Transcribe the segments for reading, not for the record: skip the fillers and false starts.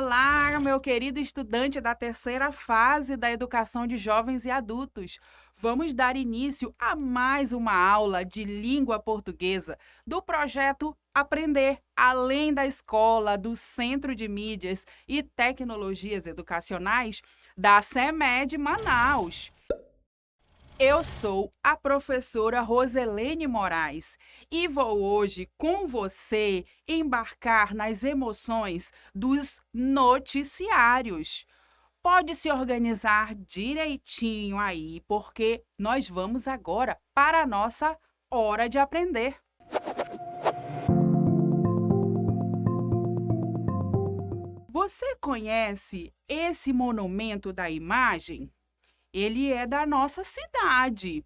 Olá, meu querido estudante da terceira fase da educação de jovens e adultos. Vamos dar início a mais uma aula de língua portuguesa do projeto Aprender Além da Escola do Centro de Mídias e Tecnologias Educacionais da CEMED Manaus. Eu sou a professora Roselene Moraes e vou hoje com você embarcar nas emoções dos noticiários. Pode se organizar direitinho aí, porque nós vamos agora para a nossa hora de aprender. Você conhece esse monumento da imagem? Ele é da nossa cidade.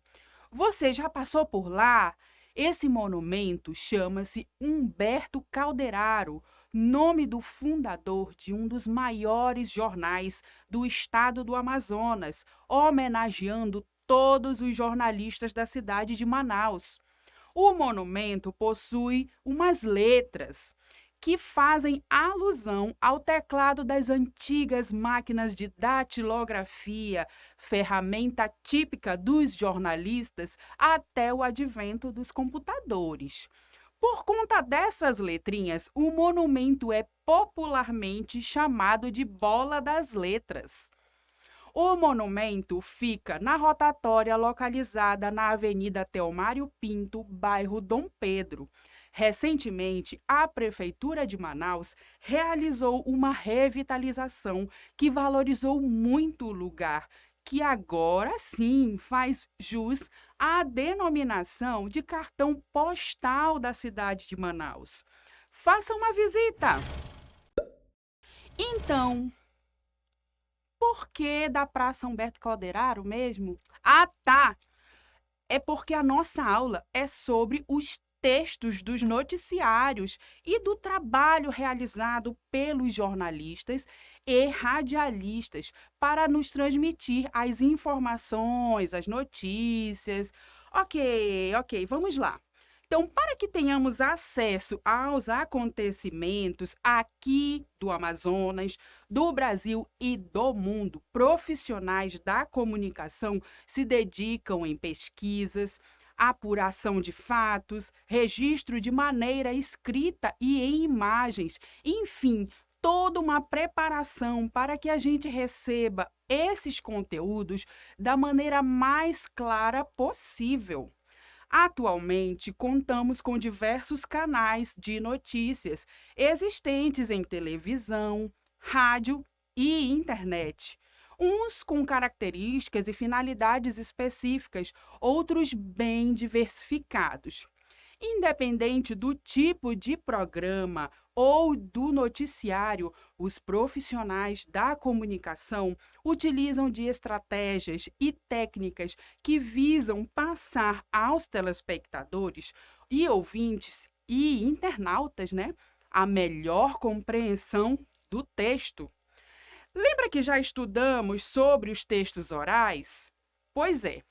Você já passou por lá? Esse monumento chama-se Humberto Calderaro, nome do fundador de um dos maiores jornais do estado do Amazonas, homenageando todos os jornalistas da cidade de Manaus. O monumento possui umas letras que fazem alusão ao teclado das antigas máquinas de datilografia, ferramenta típica dos jornalistas até o advento dos computadores. Por conta dessas letrinhas, o monumento é popularmente chamado de Bola das Letras. O monumento fica na rotatória localizada na Avenida Telmário Pinto, bairro Dom Pedro. Recentemente, a Prefeitura de Manaus realizou uma revitalização que valorizou muito o lugar, que agora sim faz jus à denominação de cartão postal da cidade de Manaus. Faça uma visita! Então, por que da Praça Humberto Calderaro mesmo? Ah, tá! É porque a nossa aula é sobre os textos dos noticiários e do trabalho realizado pelos jornalistas e radialistas para nos transmitir as informações, as notícias. Ok, vamos lá. Então, para que tenhamos acesso aos acontecimentos aqui do Amazonas, do Brasil e do mundo, profissionais da comunicação se dedicam em pesquisas, apuração de fatos, registro de maneira escrita e em imagens, enfim, toda uma preparação para que a gente receba esses conteúdos da maneira mais clara possível. Atualmente, contamos com diversos canais de notícias existentes em televisão, rádio e internet. Uns com características e finalidades específicas, outros bem diversificados. Independente do tipo de programa ou do noticiário, os profissionais da comunicação utilizam de estratégias e técnicas que visam passar aos telespectadores e ouvintes e internautas, a melhor compreensão do texto. Lembra que já estudamos sobre os textos orais? Pois é,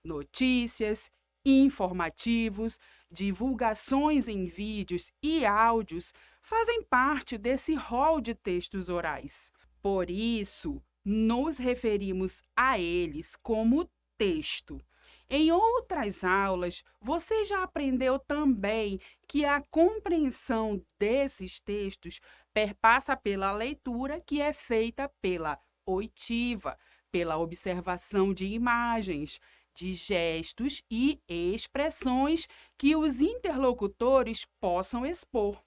notícias, informativos, divulgações em vídeos e áudios fazem parte desse rol de textos orais. Por isso, nos referimos a eles como texto. Em outras aulas, você já aprendeu também que a compreensão desses textos perpassa pela leitura, que é feita pela oitiva, pela observação de imagens, de gestos e expressões que os interlocutores possam expor.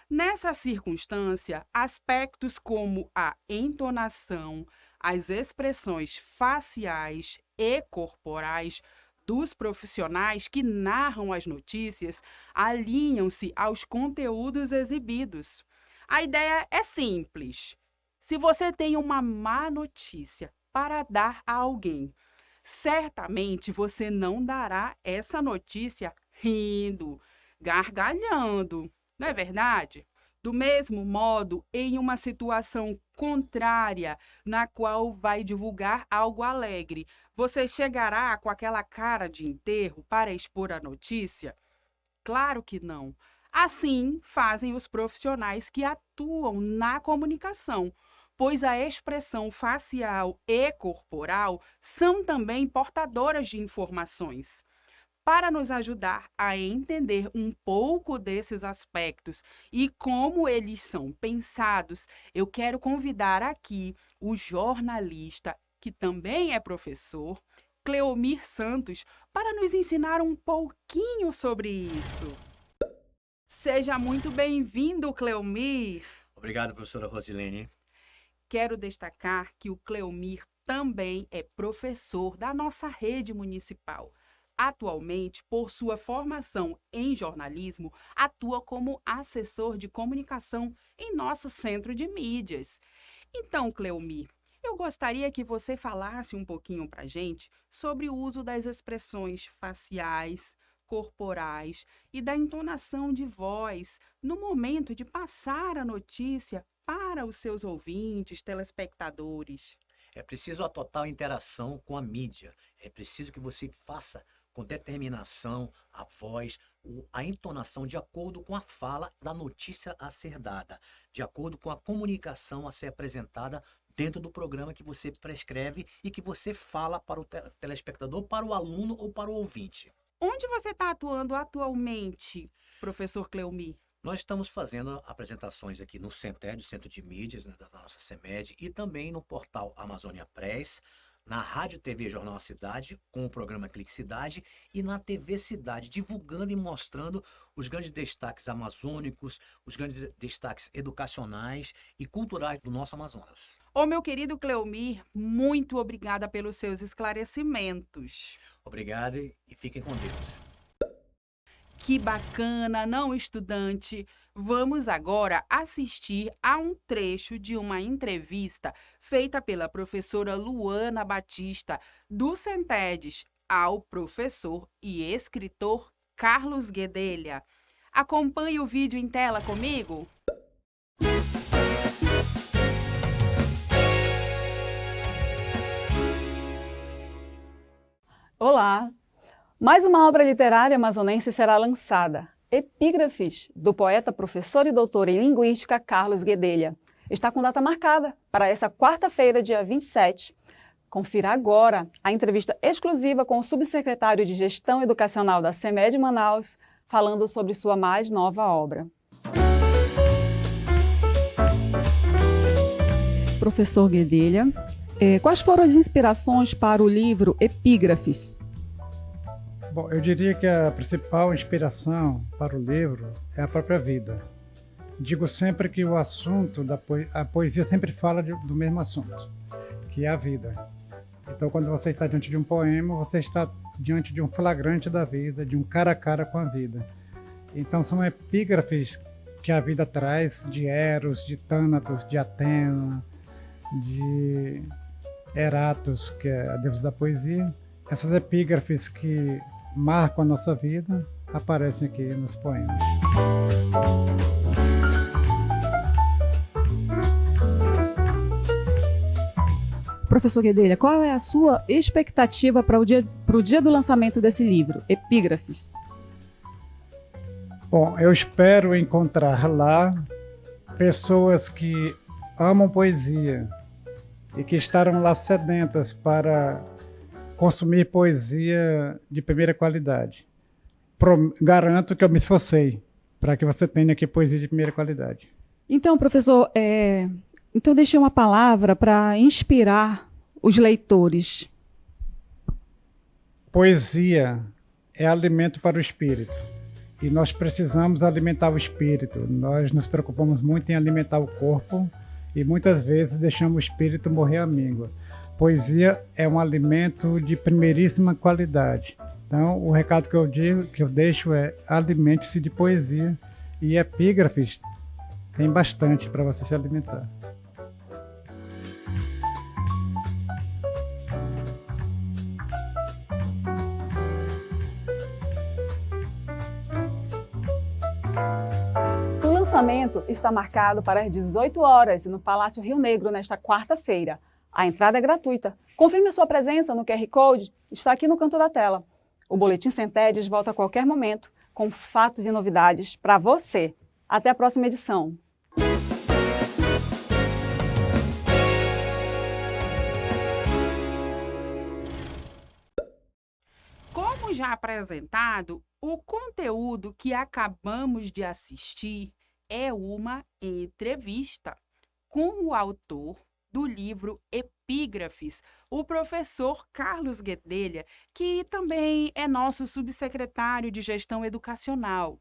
Nessa circunstância, aspectos como a entonação, as expressões faciais e corporais dos profissionais que narram as notícias alinham-se aos conteúdos exibidos. A ideia é simples. Se você tem uma má notícia para dar a alguém, certamente você não dará essa notícia rindo, gargalhando, não é verdade? Do mesmo modo, em uma situação contrária, na qual vai divulgar algo alegre, você chegará com aquela cara de enterro para expor a notícia? Claro que não. Assim fazem os profissionais que atuam atuam na comunicação, pois a expressão facial e corporal são também portadoras de informações. Para nos ajudar a entender um pouco desses aspectos e como eles são pensados, eu quero convidar aqui o jornalista, que também é professor, Cleomir Santos, para nos ensinar um pouquinho sobre isso. Seja muito bem-vindo, Cleomir. Obrigado, professora Rosilene. Quero destacar que o Cleomir também é professor da nossa rede municipal. Atualmente, por sua formação em jornalismo, atua como assessor de comunicação em nosso centro de mídias. Então, Cleomir, eu gostaria que você falasse um pouquinho para a gente sobre o uso das expressões faciais, corporais e da entonação de voz no momento de passar a notícia para os seus ouvintes, telespectadores. É preciso a total interação com a mídia. É preciso que você faça com determinação a voz, a entonação de acordo com a fala da notícia a ser dada, de acordo com a comunicação a ser apresentada dentro do programa que você prescreve e que você fala para o telespectador, para o aluno ou para o ouvinte. Onde você está atuando atualmente, professor Cleomir? Nós estamos fazendo apresentações aqui no CENTED, Centro de Mídias, né, da nossa CEMED, e também no portal Amazônia Press, na Rádio TV Jornal Cidade, com o programa Clique Cidade, e na TV Cidade, divulgando e mostrando os grandes destaques amazônicos, os grandes destaques educacionais e culturais do nosso Amazonas. Ô, meu querido Cleomir, muito obrigada pelos seus esclarecimentos. Obrigado e fiquem com Deus. Que bacana, não, estudante? Vamos agora assistir a um trecho de uma entrevista feita pela professora Luana Batista, do CENTEDES, ao professor e escritor Carlos Guedelha. Acompanhe o vídeo em tela comigo. Olá! Mais uma obra literária amazonense será lançada, Epígrafes, do poeta, professor e doutor em linguística Carlos Guedelha. Está com data marcada para esta quarta-feira, dia 27. Confira agora a entrevista exclusiva com o subsecretário de Gestão Educacional da CEMED Manaus, falando sobre sua mais nova obra. Professor Guedelha, quais foram as inspirações para o livro Epígrafes? Bom, eu diria que a principal inspiração para o livro é a própria vida. Digo sempre que o assunto a poesia sempre fala do mesmo assunto, que é a vida. Então, quando você está diante de um poema, você está diante de um flagrante da vida, de um cara a cara com a vida. Então, são epígrafes que a vida traz de Eros, de Thanatos, de Atena, de Eratos, que é a deusa da poesia. Essas epígrafes que marcam a nossa vida aparecem aqui nos poemas. Professor Guedelha, qual é a sua expectativa para o dia do lançamento desse livro, Epígrafes? Bom, eu espero encontrar lá pessoas que amam poesia e que estarão lá sedentas para consumir poesia de primeira qualidade. Garanto que eu me esforcei para que você tenha aqui poesia de primeira qualidade. Então, professor, então deixei uma palavra para inspirar os leitores. Poesia é alimento para o espírito. E nós precisamos alimentar o espírito. Nós nos preocupamos muito em alimentar o corpo e muitas vezes deixamos o espírito morrer à míngua. Poesia é um alimento de primeiríssima qualidade. Então, o recado que eu deixo é: alimente-se de poesia, e epígrafes tem bastante para você se alimentar. O lançamento está marcado para as 18 horas no Palácio Rio Negro nesta quarta-feira. A entrada é gratuita. Confirme a sua presença no QR Code, está aqui no canto da tela. O Boletim CENTEDES volta a qualquer momento com fatos e novidades para você. Até a próxima edição. Como já apresentado, o conteúdo que acabamos de assistir é uma entrevista com o autor do livro Epígrafes, o professor Carlos Guedelha, que também é nosso subsecretário de Gestão Educacional.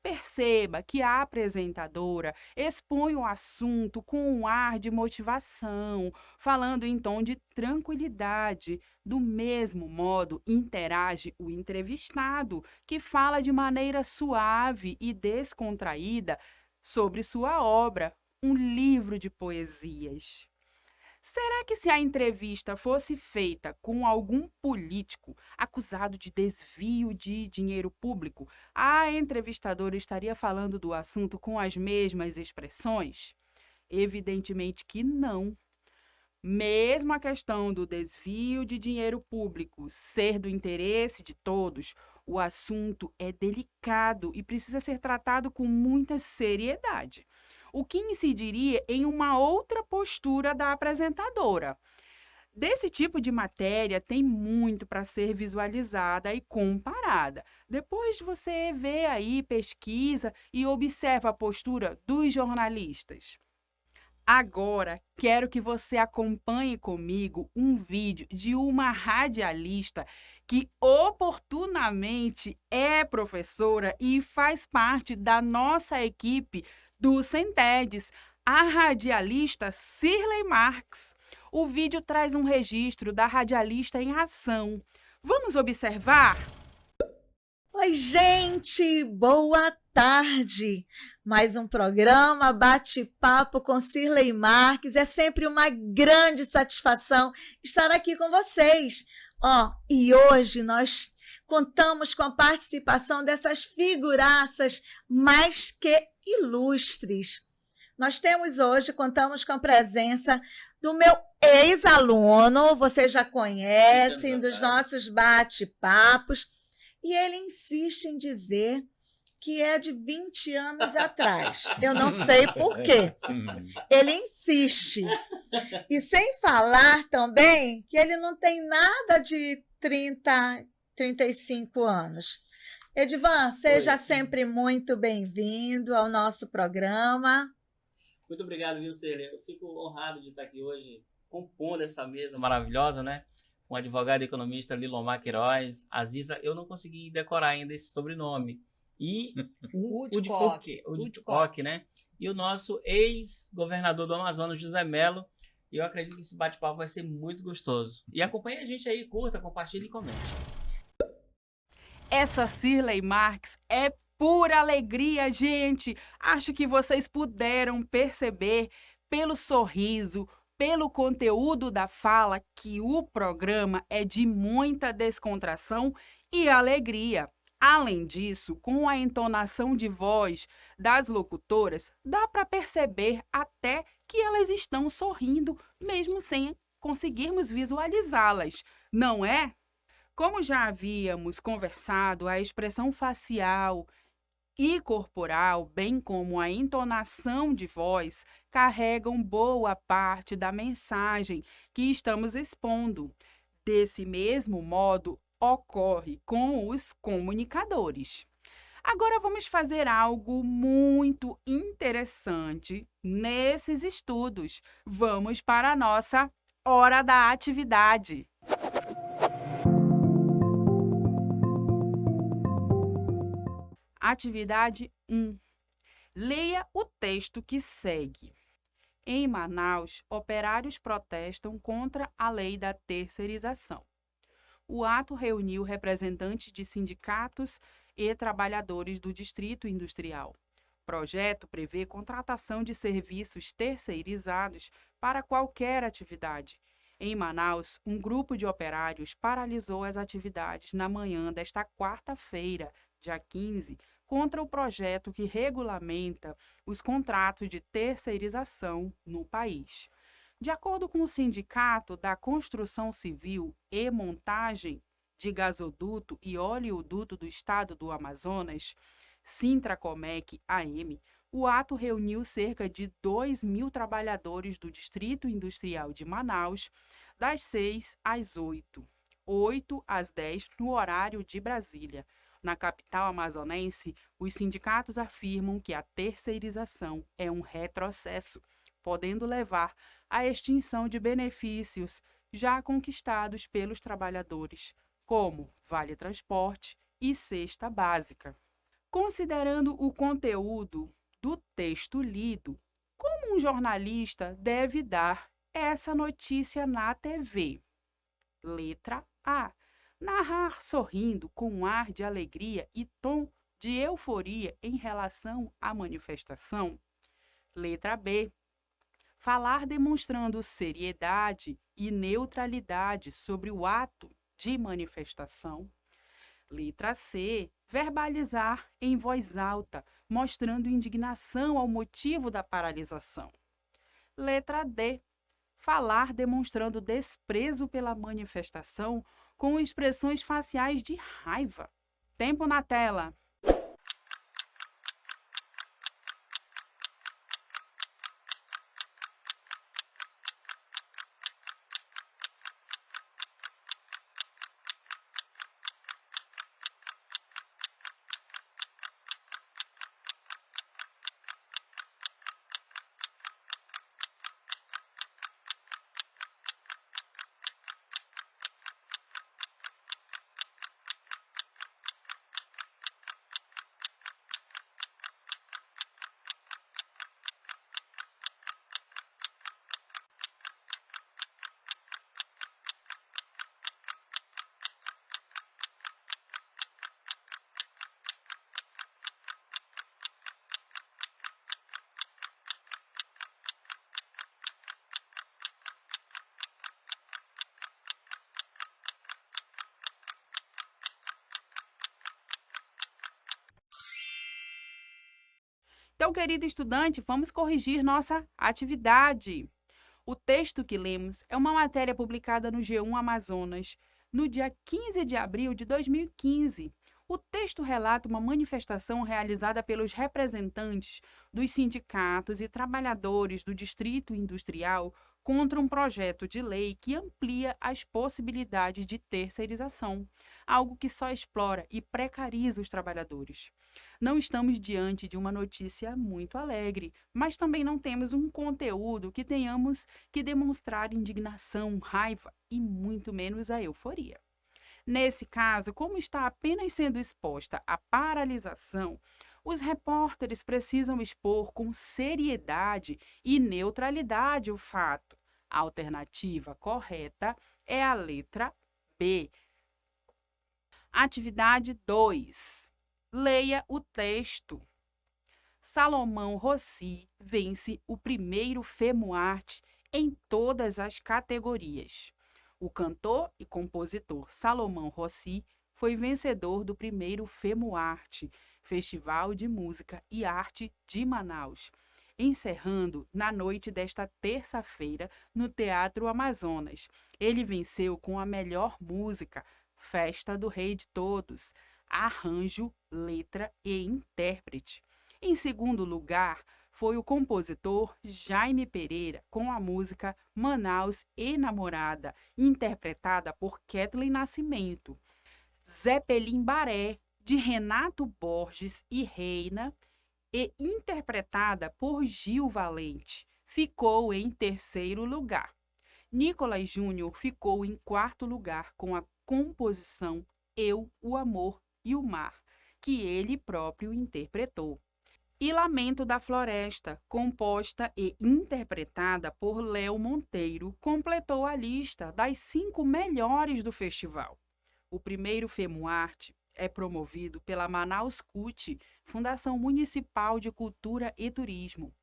Perceba que a apresentadora expõe o assunto com um ar de motivação, falando em tom de tranquilidade. Do mesmo modo, interage o entrevistado, que fala de maneira suave e descontraída sobre sua obra, um livro de poesias. Será que se a entrevista fosse feita com algum político acusado de desvio de dinheiro público, a entrevistadora estaria falando do assunto com as mesmas expressões? Evidentemente que não. Mesmo a questão do desvio de dinheiro público ser do interesse de todos, o assunto é delicado e precisa ser tratado com muita seriedade, o que incidiria em uma outra postura da apresentadora. Desse tipo de matéria tem muito para ser visualizada e comparada. Depois você vê aí, pesquisa e observa a postura dos jornalistas. Agora, quero que você acompanhe comigo um vídeo de uma radialista que oportunamente é professora e faz parte da nossa equipe do Centedes, a radialista Cirlei Marques. O vídeo traz um registro da radialista em ação. Vamos observar? Oi, gente! Boa tarde! Mais um programa Bate-Papo com Cirlei Marques. É sempre uma grande satisfação estar aqui com vocês. E hoje nós contamos com a participação dessas figuraças mais que ilustres. Contamos com a presença do meu ex-aluno, vocês já conhecem, dos nossos bate-papos, e ele insiste em dizer que é de 20 anos atrás. Eu não sei por quê. Ele insiste. E sem falar também que ele não tem nada de 30, 35 anos. Edivan, seja sempre muito bem-vindo ao nosso programa. Muito obrigado, viu, Cirlei? Eu fico honrado de estar aqui hoje compondo essa mesa maravilhosa, né? Com o advogado e economista Lilomar Queiroz. Aziza, eu não consegui decorar ainda esse sobrenome. E o Woodcock, né? E o nosso ex-governador do Amazonas, José Melo. E eu acredito que esse bate-papo vai ser muito gostoso. E acompanhe a gente aí, curta, compartilhe e comente. Essa Cirlei Marques é pura alegria, gente! Acho que vocês puderam perceber pelo sorriso, pelo conteúdo da fala, que o programa é de muita descontração e alegria. Além disso, com a entonação de voz das locutoras, dá para perceber até que elas estão sorrindo, mesmo sem conseguirmos visualizá-las, não é? Como já havíamos conversado, a expressão facial e corporal, bem como a entonação de voz, carregam boa parte da mensagem que estamos expondo. Desse mesmo modo, ocorre com os comunicadores. Agora vamos fazer algo muito interessante nesses estudos. Vamos para a nossa hora da atividade. Atividade 1. Leia o texto que segue. Em Manaus, operários protestam contra a lei da terceirização. O ato reuniu representantes de sindicatos e trabalhadores do Distrito Industrial. O projeto prevê contratação de serviços terceirizados para qualquer atividade. Em Manaus, um grupo de operários paralisou as atividades na manhã desta quarta-feira, dia 15, contra o projeto que regulamenta os contratos de terceirização no país. De acordo com o Sindicato da Construção Civil e Montagem de Gasoduto e Oleoduto do Estado do Amazonas, Sintracomec-AM, o ato reuniu cerca de 2.000 trabalhadores do Distrito Industrial de Manaus, das 6 às 8. 8 às 10, no horário de Brasília. Na capital amazonense, os sindicatos afirmam que a terceirização é um retrocesso, podendo levar à extinção de benefícios já conquistados pelos trabalhadores, como Vale Transporte e Cesta Básica. Considerando o conteúdo do texto lido, como um jornalista deve dar essa notícia na TV? Letra A. Narrar sorrindo com um ar de alegria e tom de euforia em relação à manifestação. Letra B. Falar demonstrando seriedade e neutralidade sobre o ato de manifestação. Letra C. Verbalizar em voz alta, mostrando indignação ao motivo da paralisação. Letra D. Falar demonstrando desprezo pela manifestação com expressões faciais de raiva. Tempo na tela. Então, querido estudante, vamos corrigir nossa atividade. O texto que lemos é uma matéria publicada no G1 Amazonas, no dia 15 de abril de 2015. O texto relata uma manifestação realizada pelos representantes dos sindicatos e trabalhadores do Distrito Industrial contra um projeto de lei que amplia as possibilidades de terceirização, algo que só explora e precariza os trabalhadores. Não estamos diante de uma notícia muito alegre, mas também não temos um conteúdo que tenhamos que demonstrar indignação, raiva e muito menos a euforia. Nesse caso, como está apenas sendo exposta a paralisação, os repórteres precisam expor com seriedade e neutralidade o fato. A alternativa correta é a letra B. Atividade 2. Leia o texto. Salomão Rossi vence o primeiro FEMUARTE em todas as categorias. O cantor e compositor Salomão Rossi foi vencedor do primeiro FEMUARTE, Festival de Música e Arte de Manaus, encerrando na noite desta terça-feira no Teatro Amazonas. Ele venceu com a melhor música, Festa do Rei de Todos, arranjo, letra e intérprete. Em segundo lugar, foi o compositor Jaime Pereira com a música Manaus Enamorada, interpretada por Kathleen Nascimento. Zeppelin Baré, de Renato Borges e Reina, e interpretada por Gil Valente, ficou em terceiro lugar. Nicolas Júnior ficou em quarto lugar com a composição Eu, o Amor e o Mar, que ele próprio interpretou. E Lamento da Floresta, composta e interpretada por Léo Monteiro, completou a lista das 5 melhores do festival. O primeiro FEMUARTE é promovido pela Manaus CUT, Fundação Municipal de Cultura e Turismo.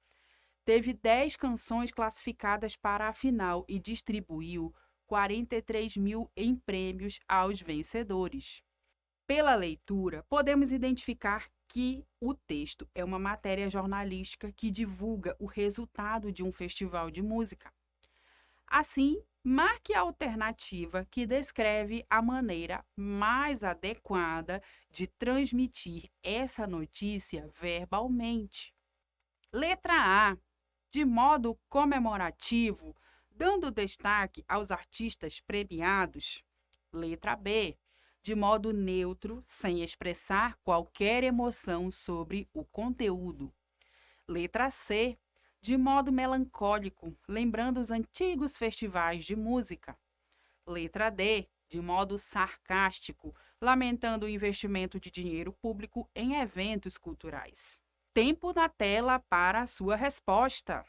Teve 10 canções classificadas para a final e distribuiu 43 mil em prêmios aos vencedores. Pela leitura, podemos identificar que o texto é uma matéria jornalística que divulga o resultado de um festival de música. Assim, marque a alternativa que descreve a maneira mais adequada de transmitir essa notícia verbalmente. Letra A. De modo comemorativo, dando destaque aos artistas premiados. Letra B, de modo neutro, sem expressar qualquer emoção sobre o conteúdo. Letra C, de modo melancólico, lembrando os antigos festivais de música. Letra D, de modo sarcástico, lamentando o investimento de dinheiro público em eventos culturais. Tempo na tela para a sua resposta.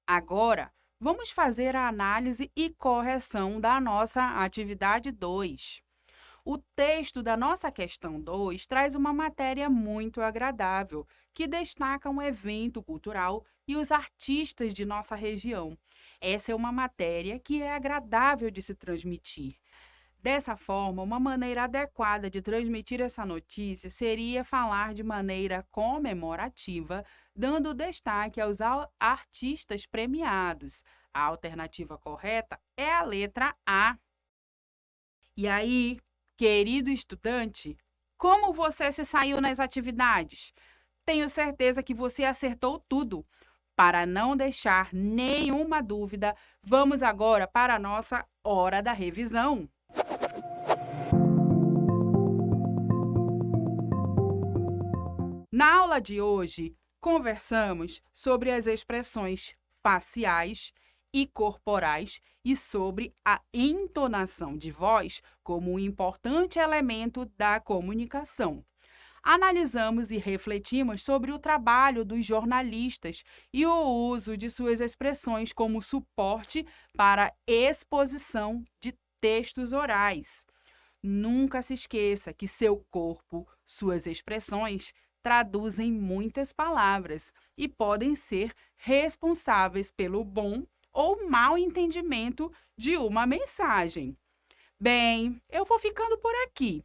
Agora, vamos fazer a análise e correção da nossa atividade 2. O texto da nossa questão 2 traz uma matéria muito agradável, que destaca um evento cultural e os artistas de nossa região. Essa é uma matéria que é agradável de se transmitir. Dessa forma, uma maneira adequada de transmitir essa notícia seria falar de maneira comemorativa, dando destaque aos artistas premiados. A alternativa correta é a letra A. E aí, querido estudante, como você se saiu nas atividades? Tenho certeza que você acertou tudo. Para não deixar nenhuma dúvida, vamos agora para a nossa hora da revisão. Na aula de hoje, conversamos sobre as expressões faciais e corporais e sobre a entonação de voz como um importante elemento da comunicação. Analisamos e refletimos sobre o trabalho dos jornalistas e o uso de suas expressões como suporte para exposição de textos orais. Nunca se esqueça que seu corpo, suas expressões, traduzem muitas palavras e podem ser responsáveis pelo bom ou mau entendimento de uma mensagem. Bem, eu vou ficando por aqui.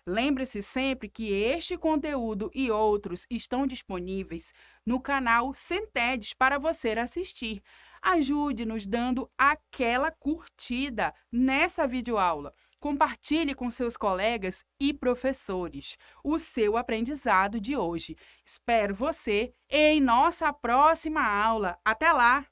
Lembre-se sempre que este conteúdo e outros estão disponíveis no canal Centedes para você assistir. Ajude-nos dando aquela curtida nessa videoaula. Compartilhe com seus colegas e professores o seu aprendizado de hoje. Espero você em nossa próxima aula. Até lá!